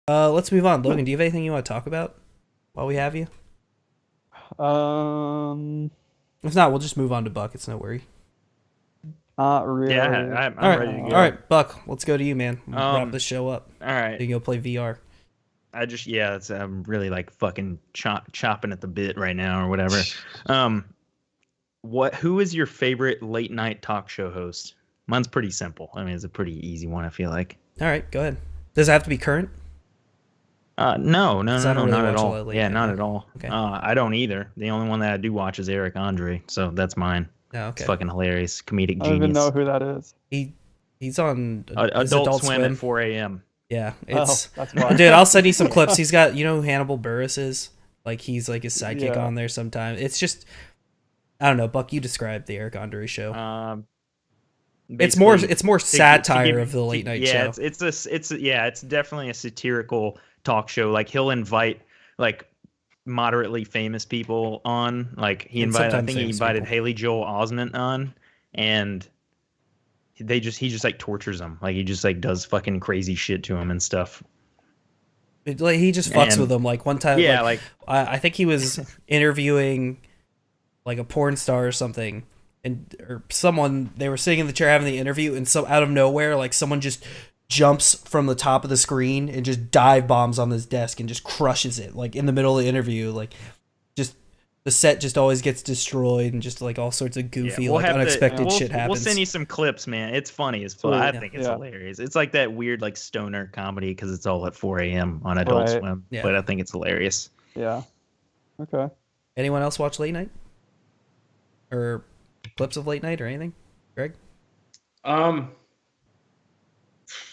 Let's move on. Logan, do you have anything you want to talk about while we have you? Um, If not, we'll just move on to Buck. It's no worry. Not Yeah, really. All I'm right, ready to all go. Um, right, Buck. Let's go to you, man. Wrap Um, this show up. all right. You can go play VR. I'm really like fucking chopping at the bit right now or whatever. Um, who is your favorite late night talk show host? Mine's pretty simple. I mean, it's a pretty easy one, I feel like. All right, go ahead. Does it have to be current? No, no, Because no, I don't no, really not at watch a all. lot of late Yeah, night. not No. at all. Okay. I don't either. The only one that I do watch is Eric Andre, so that's mine. No, It's okay. fucking hilarious, comedic I don't even know genius. who that is. He he's on is Adult Adult Swim Swim. at 4 a.m. Yeah, Oh, it's that's why. dude. I'll send you some clips. He's got who Hannibal Buress is. Like he's like his sidekick Yeah. on there sometimes. It's just I don't know. Buck, you described the Eric Andre show. Um, It's more basically satire of the late night yeah, show. it's definitely a satirical talk show. Like he'll invite like moderately famous people on. Like And I sometimes think he famous invited people. Haley Joel Osment on, and he just like tortures them. Like he just like does fucking crazy shit to him and stuff. Like he just fucks with And them. Like one time, yeah, like I think he was interviewing like a porn star or something, and or someone they were sitting in the chair having the interview, and so out of nowhere, like someone just jumps from the top of the screen and just dive bombs on his desk and just crushes it like in the middle of the interview. Like just the set just always gets destroyed and just like all sorts of yeah, goofy like unexpected we'll shit happens. we'll send you some clips, man. It's funny as fuck. Sweet. I Yeah. think it's Yeah. hilarious. It's like that weird like stoner comedy because it's all at 4 a.m. on Adult Right. Swim. Yeah. But I think it's hilarious. Yeah. Okay. Anyone else watch late night or clips of late night or anything? Greg? Um,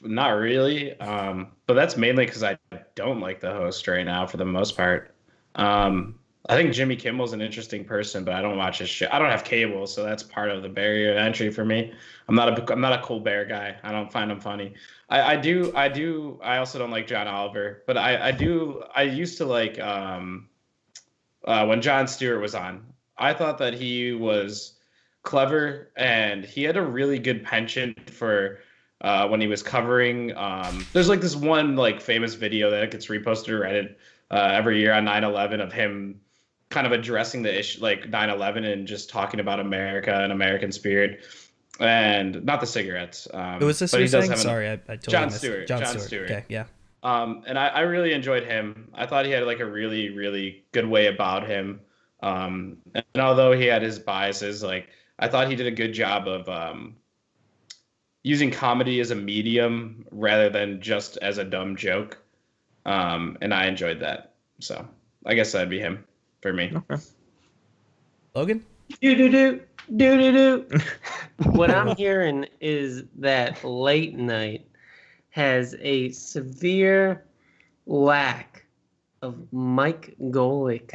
Not really. But that's mainly because I don't like the host right now for the most part. I think Jimmy Kimmel's an interesting person, but I don't watch his show. I don't have cable, so that's part of the barrier to entry for me. I'm not a Colbert guy. I don't find him funny. I also don't like John Oliver, but I used to like when Jon Stewart was on. I thought that he was clever and he had a really good penchant for when he was covering. There's like this one like famous video that gets reposted to Reddit every year on 9/11 of him kind of addressing the issue like 9/11 and just talking about America and American spirit and not the cigarettes. Who was this But you're he does saying? have Sorry, I totally Jon missed Stewart. Jon Jon Stewart. Stewart. Okay, yeah. And I really enjoyed him. I thought he had like a really, really good way about him. And although he had his biases, like I thought he did a good job of using comedy as a medium rather than just as a dumb joke. And I enjoyed that. So I guess that'd be him for me. Okay. Logan? Do do do do do do. What I'm hearing is that late night has a severe lack of Mike Golick,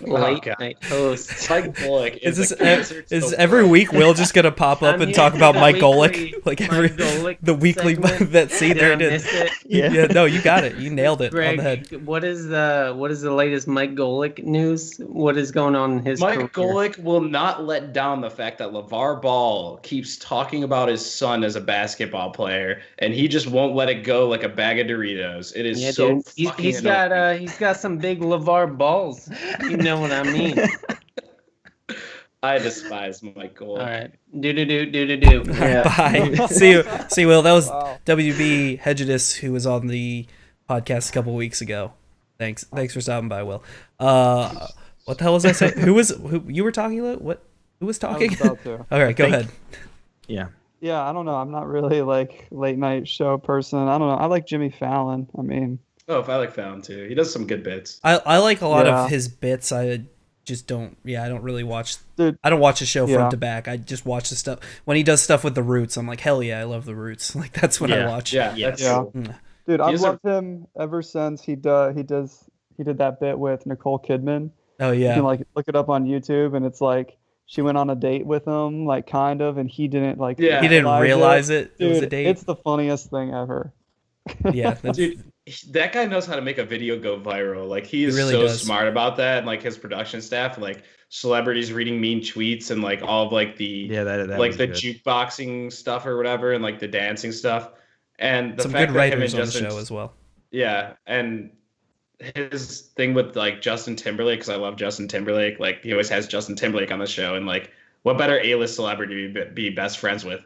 late God. night host. Mike Bullock Is is this a cancer to is the every world. week Will just gonna pop up I'm and here talk for about the Mike weekly Golick? Like every Mike Golick the weekly segment. that see Did there I it miss is. it? Yeah, no, you got it. You nailed it on the head. Greg, what is the latest Mike Golick news? What is going on in his Mike career? Golick will not let down the fact that LeVar Ball keeps talking about his son as a basketball player, and he just won't let it go like a bag of Doritos. It is Yeah, so dude. fucking He's got some big LeVar balls. You know what I mean. I despise Mike Golick. All right. Do do do do do do. Bye. See you, Will. That was Wow. WB Hedgedus who was on the podcast a couple weeks ago. Thanks for stopping by, Will. What the hell was I saying? Who you were talking about? What? Who was I was talking? about to. All right, go think- ahead. Yeah. Yeah, I don't know. I'm not really like late night show person. I don't know. I like Jimmy Fallon. I mean, Oh, if I like Fallon too. He does some good bits. I like a lot Yeah. of his bits. I just don't. Yeah, I don't really watch. Dude, I don't watch the show yeah. front to back. I just watch the stuff when he does stuff with the Roots. I'm like, hell yeah, I love the Roots. Like that's what I Yeah. watch. Yeah, Yeah. that's Yeah. cool. dude, I've He's a- loved him ever since he did that bit with Nicole Kidman. Oh You yeah. can like look it up on YouTube, and it's like she went on a date with him, like kind of, and he didn't like. Yeah. He didn't realize it. It was a Dude, date. it's the funniest thing ever. Yeah. That's, Dude, that guy knows how to make a video go viral. Like he is really so does. smart about that, and like his production staff, like celebrities reading mean tweets, and like all of like the Yeah, that like was the good. jukeboxing stuff or whatever, and like the dancing stuff, and the some fact good that him and writers on the Justin, show as well. Yeah, and his thing with like Justin Timberlake, because I love Justin Timberlake. Like he always has Justin Timberlake on the show, and like, what better A-list celebrity to be best friends with?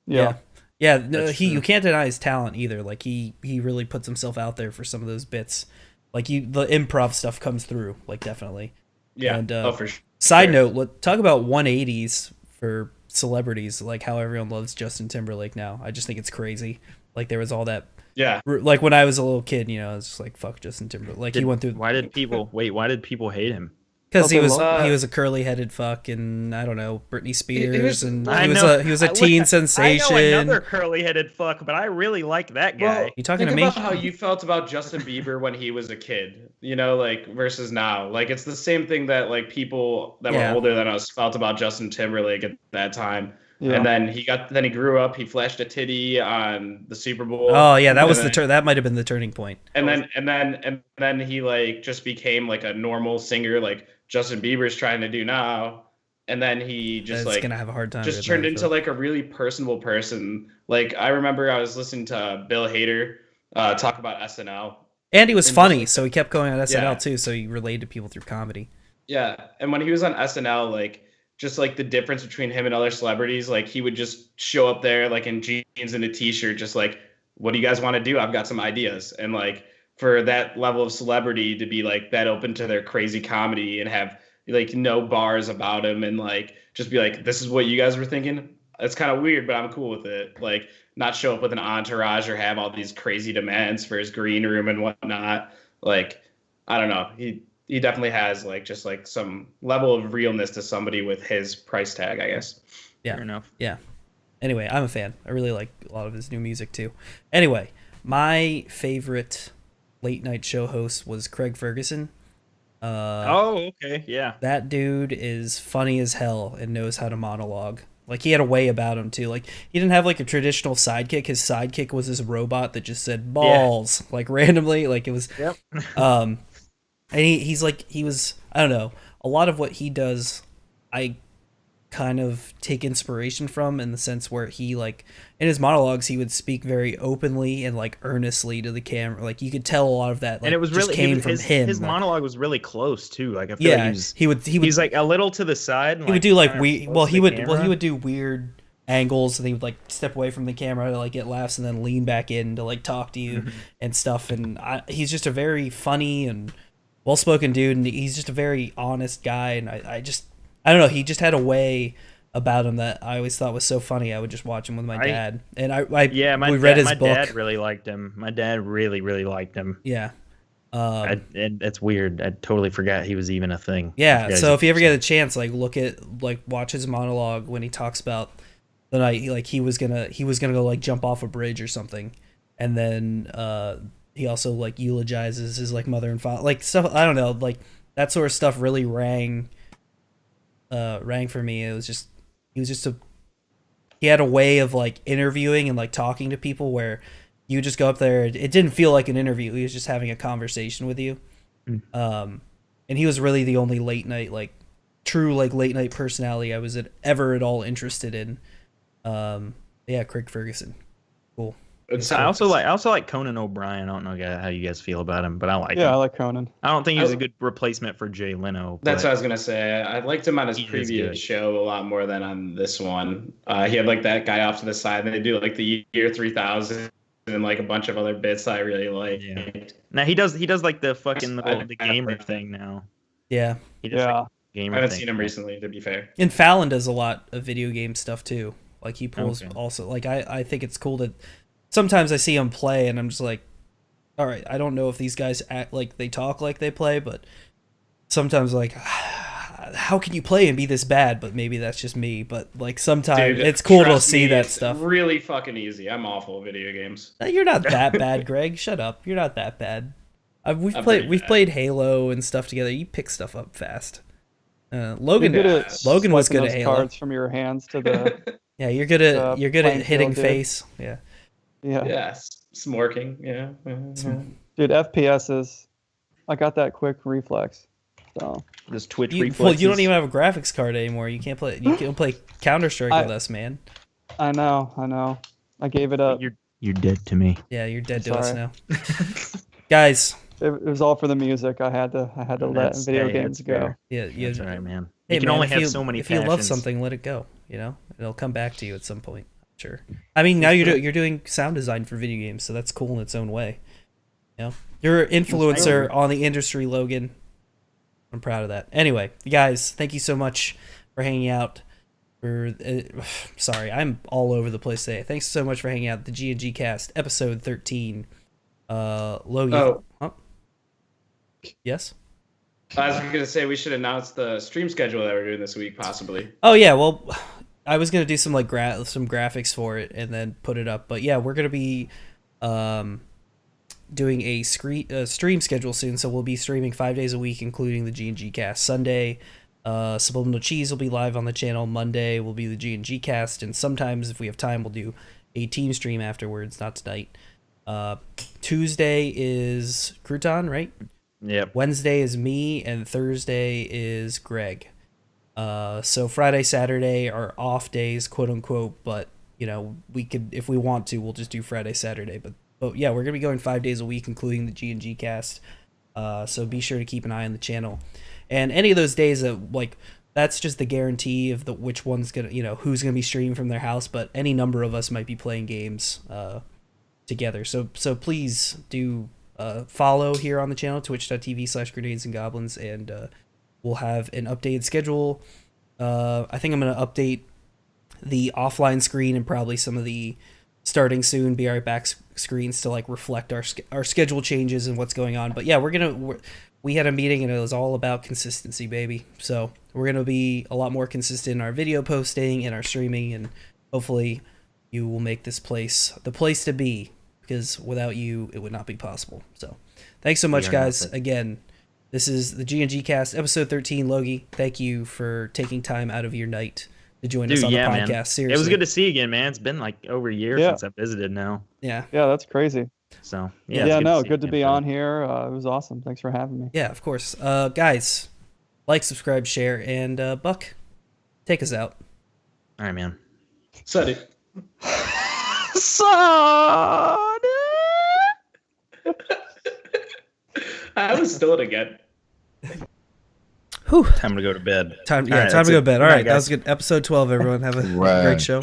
Yeah. Yeah, no, That's you true. can't deny his talent either. Like he really puts himself out there for some of those bits. Like the improv stuff comes through, like definitely. Yeah. And, For sure. Side note, talk about 180s for celebrities, like how everyone loves Justin Timberlake now. I just think it's crazy. Like there was all that, Yeah. like when I was a little kid, you know, it's just like fuck Justin Timberlake. Like he went through Why did people hate him? because he Oh, they was love he was a curly headed fuck, and I don't know, Britney Spears, was- and I he was know- a teen sensation. I know another curly-headed fuck, but I really like that guy. Well, You talking think to me? about how you felt about Justin Bieber when he was a kid, you know, like versus now. Like it's the same thing that like people that Yeah. were older than us felt about Justin Timberlake at that time. Yeah. And then he grew up, he flashed a titty on the Super Bowl. Oh yeah, that And was then- that might have been the turning point. And then he like just became like a normal singer like Justin Bieber's trying to do now. And then he just It's like gonna have a hard time. just with turned that, into Phil. like a really personable person. Like I remember I was listening to Bill Hader talk about SNL. And he was and funny, just, so he kept going on SNL Yeah. too. So he related to people through comedy. Yeah, and when he was on SNL, like just like the difference between him and other celebrities, like he would just show up there like in jeans and a t-shirt, just like, what do you guys want to do? I've got some ideas. And like for that level of celebrity to be like that open to their crazy comedy and have like no bars about him and like just be like, this is what you guys were thinking. It's kind of weird, but I'm cool with it. Like not show up with an entourage or have all these crazy demands for his green room and whatnot. Like, I don't know. He definitely has like just like some level of realness to somebody with his price tag, I guess. Yeah. Fair enough. Yeah. Anyway, I'm a fan. I really like a lot of his new music too. Anyway, my favorite late night show host was Craig Ferguson. Oh, okay, yeah. That dude is funny as hell and knows how to monologue. Like he had a way about him too. Like he didn't have like a traditional sidekick. His sidekick was this robot that just said balls like randomly. Like it was. Yep. And he's like he was. I don't know. A lot of what he does, I kind of take inspiration from in the sense where he like in his monologues he would speak very openly and like earnestly to the camera. Like you could tell a lot of that. Like, And it was just really came from him. His like, monologue was really close too. Like I feel like yeah, he would was like a little to the side. And, he would do like kinda we close well to he the would camera. he would do weird angles and he would like step away from the camera to like get laughs and then lean back in to like talk to you and stuff. And he's just a very funny and well-spoken dude, and he's just a very honest guy. And I don't know, he just had a way about him that I always thought was so funny. I would just watch him with my dad, and we read his my book. dad really liked him. My dad really liked him. Yeah. And it's weird. I totally forgot he was even a thing. Yeah, You guys- so if you ever get a chance, like watch his monologue when he talks about the night he was gonna go like jump off a bridge or something, and then he also like eulogizes his like mother and father, like stuff. I don't know, like that sort of stuff really rang for me. He had a way of like interviewing and like talking to people where you just go up there. It didn't feel like an interview. He was just having a conversation with you. And he was really the only late night, like true, like late night personality I was ever at all interested in. Yeah, Craig Ferguson. Cool. I also like Conan O'Brien. I don't know how you guys feel about him, but I like Yeah, I him. like Conan. I don't think he's a good replacement for Jay Leno. That's but what I was gonna say. I liked him on his He is previous good. show a lot more than on this one. He had like that guy off to the side, and they do like the year 3000 and like a bunch of other bits I really liked. Yeah. Now he does like the fucking I- the gamer thing now. Yeah. He does Yeah. like the gamer I haven't thing seen him now. recently, to be fair. And Fallon does a lot of video game stuff too. Like he pulls Okay. also, like I think it's cool that sometimes I see him play and I'm just like, all right, I don't know if these guys act like they talk like they play, but sometimes like, how can you play and be this bad? But maybe that's just me. But like sometimes Dude, it's cool to trust see me, that it's stuff. Really fucking easy. I'm awful at video games. You're not that bad, Greg. Shut up. You're not that bad. We've I'm pretty we've bad. played Halo and stuff together. You pick stuff up fast. Logan You're good Yeah. at Logan was swiping good at those Halo. cards from your hands to the Yeah, you're good at playing hitting field, dude. face. Yeah. yeah. Yes, smorking. Yeah. Dude, FPS I got that quick reflex. So This Twitch Well, reflexes. you don't even have a graphics card anymore. You can't play. You can't play Counter Strike with us, man. I know. I gave it up. You're dead to me. Yeah, you're dead to us Sorry. now. Guys, It was all for the music. I had to let video games go. fair. yeah, That's all right, man. Hey, You can man, only if have you, so many if you love passions. something, let it go. You know, it'll come back to you at some point. Sure. I mean, now you're doing sound design for video games, so that's cool in its own way. You know, you're an influencer on the industry, Logan. I'm proud of that. Anyway, guys, thank you so much for hanging out. Sorry, I'm all over the place today. Thanks so much for hanging out. The G&G Cast, episode 13. Logan. Oh. Huh? Yes. I was gonna say we should announce the stream schedule that we're doing this week, possibly. Oh yeah, well, I was gonna do some like some graphics for it and then put it up. But yeah, we're gonna be doing a stream schedule soon. So we'll be streaming 5 days a week, including the G&G Cast. Sunday, Subliminal Cheese will be live on the channel. Monday will be the G&G Cast, and sometimes if we have time, we'll do a team stream afterwards. Not tonight. Tuesday is Crouton, right? Yep. Wednesday is me, and Thursday is Greg. So Friday, Saturday are off days, quote unquote, but you know, we could, if we want to, we'll just do Friday, Saturday. But yeah, we're gonna be going 5 days a week, including the G&G Cast. So be sure to keep an eye on the channel. And any of those days that like that's just the guarantee of which one's gonna, you know, who's gonna be streaming from their house. But any number of us might be playing games together. So please do follow here on the channel, twitch.tv/grenades and goblins, and we'll have an updated schedule. I think I'm gonna update the offline screen and probably some of the starting soon, be right back screens to like reflect our schedule changes and what's going on. But yeah, we had a meeting and it was all about consistency, baby. So we're gonna be a lot more consistent in our video posting and our streaming, and hopefully you will make this place the place to be, because without you it would not be possible. So thanks so much, guys. Again, this is the G&G Cast, episode 13. Logie, thank you for taking time out of your night to join us on the podcast. Man. Seriously, it was good to see you again, man. It's been like over a year since I visited now. Yeah, that's crazy. So good to be on here. It was awesome. Thanks for having me. Yeah, of course. Guys, like, subscribe, share, and Buck, take us out. All right, man. Sorry. I was still it again. Whew. Time to go to bed. Time to go to bed. All right, that was good. Episode 12, everyone. Have a great show.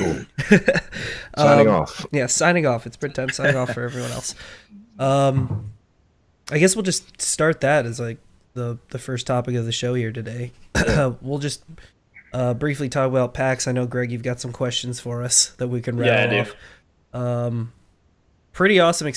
Signing off. Yeah, signing off. It's print time. Signing off for everyone else. I guess we'll just start that as like the first topic of the show here today. We'll just briefly talk about PAX. I know, Greg, you've got some questions for us that we can rattle off. Pretty awesome experience.